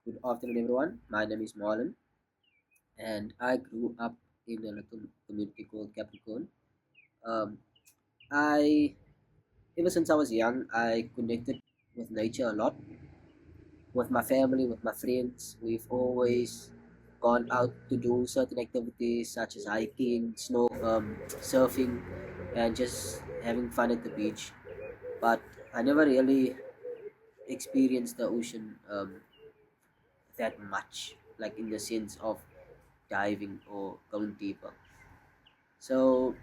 Good afternoon, everyone. My name is Marlin, and I grew up in a little community called Capricorn. Um, I, ever since I was young, I connected with nature a lot. With my family, with my friends, we've always gone out to do certain activities such as hiking, surfing, and just having fun at the beach. But I never really experienced the ocean that much, like in the sense of diving or going deeper. So,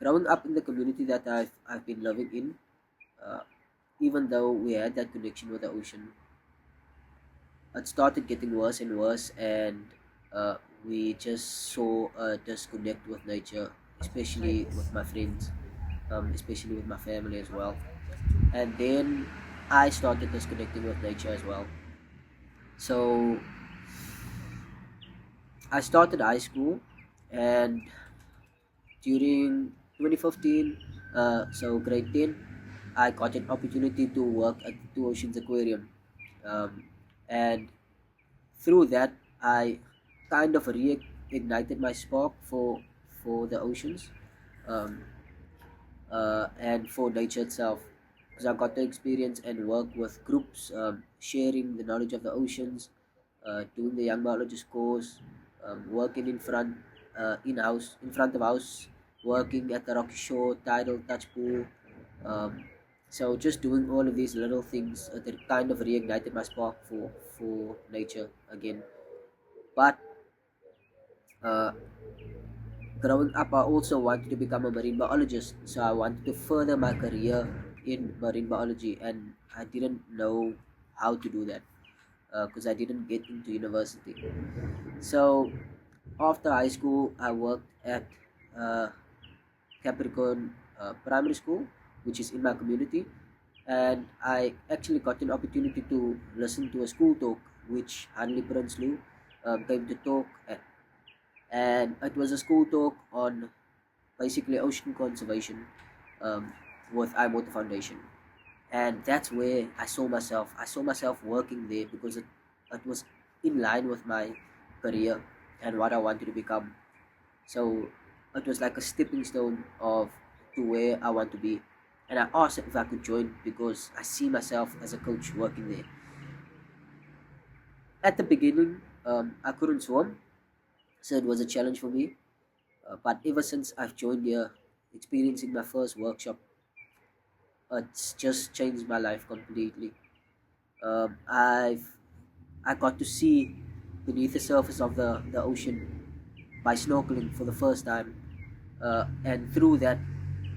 growing up in the community that I've been living in, uh, even though we had that connection with the ocean, it started getting worse and worse, and uh, we just saw a disconnect with nature, especially with my friends, especially with my family as well. And then I started disconnecting with nature as well. So I started high school, and during 2015, so grade 10, I got an opportunity to work at the Two Oceans Aquarium. Um, and through that, I kind of reignited my spark for the oceans, um, and for nature itself. Because I got to experience and work with groups, sharing the knowledge of the oceans, doing the young biologist course, working in front of house, working at the rocky shore, tidal touch pool. Um, so just doing all of these little things that kind of reignited my spark for nature again. But uh, growing up, I also wanted to become a marine biologist. So I wanted to further my career in marine biology, and I didn't know how to do that because I didn't get into university. So after high school, I worked at uh, Capricorn Primary School, which is in my community, and I actually got an opportunity to listen to a school talk which Hanley Prinsloo came to talk at, and it was a school talk on basically ocean conservation um, with iMotor Foundation, and that's where I saw myself. I saw myself working there because it was in line with my career and what I wanted to become. So it was like a stepping stone of to where I want to be. And I asked if I could join because I see myself as a coach working there. At the beginning, I couldn't swim, so it was a challenge for me. But ever since I've joined here, experiencing my first workshop, it's just changed my life completely. I've I got to see beneath the surface of the ocean by snorkeling for the first time, and through that,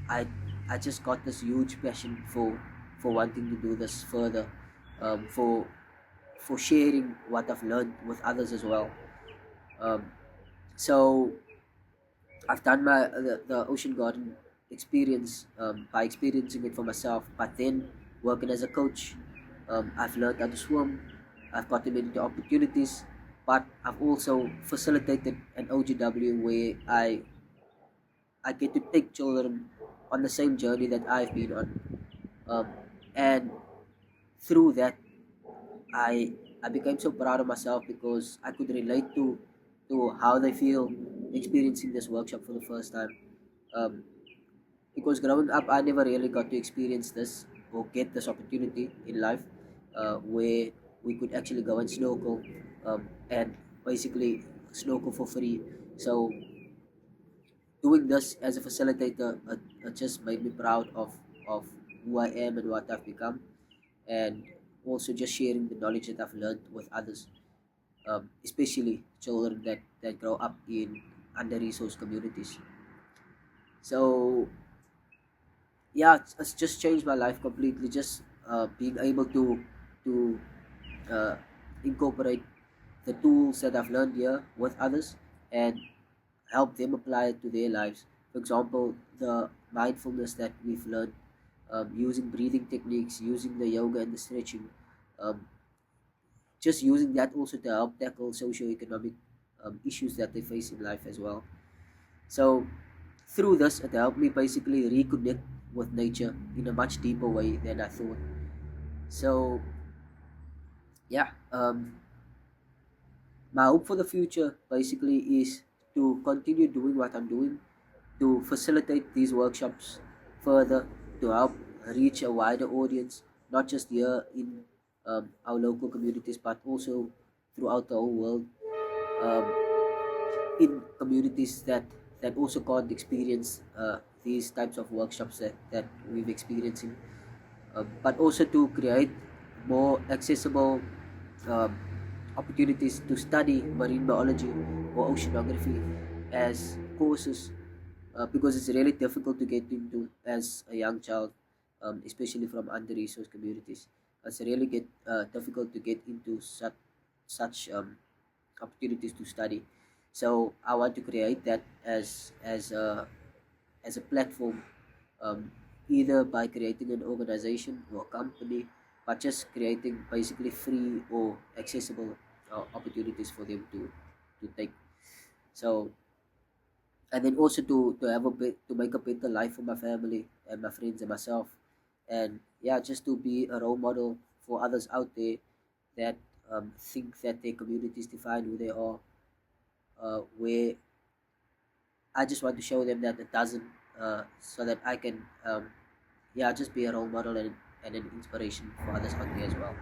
I I just got this huge passion for wanting to do this further, for sharing what I've learned with others as well. Um, so I've done the ocean garden experience by experiencing it for myself, but then working as a coach, I've learned how to swim. I've gotten into opportunities, but I've also facilitated an OGW where I get to take children on the same journey that I've been on, um, and through that, I I became so proud of myself because I could relate to how they feel experiencing this workshop for the first time. Um, because growing up, I never really got to experience this or get this opportunity in life, where we could actually go and snorkel, and basically snorkel for free. So doing this as a facilitator, just made me proud of who I am and what I've become, and also just sharing the knowledge that I've learned with others, especially children that grow up in under-resourced communities. So yeah, it's just changed my life completely. Just being able to uh, incorporate the tools that I've learned here with others and help them apply it to their lives. For example, the mindfulness that we've learned, using breathing techniques, using the yoga and the stretching, um, just using that also to help tackle socio-economic issues that they face in life as well. So through this, it helped me basically reconnect with nature in a much deeper way than I thought. So yeah, My hope for the future basically is to continue doing what I'm doing, to facilitate these workshops further, to help reach a wider audience, not just here in our local communities, but also throughout the whole world, um, in communities that also can't experience these types of workshops that we've experiencing, but also to create more accessible um, opportunities to study marine biology or oceanography as courses, because it's really difficult to get into as a young child, especially from under-resourced communities. It's really difficult to get into such opportunities to study. So I want to create that as a platform, um, either by creating an organization or a company, but just creating basically free or accessible opportunities for them to take. So, and then also to have a bit to make a better life for my family and my friends and myself, and yeah, just to be a role model for others out there that think that their communities define who they are, where I just want to show them that it doesn't, so that I can, yeah, just be a role model and an inspiration for others out there as well.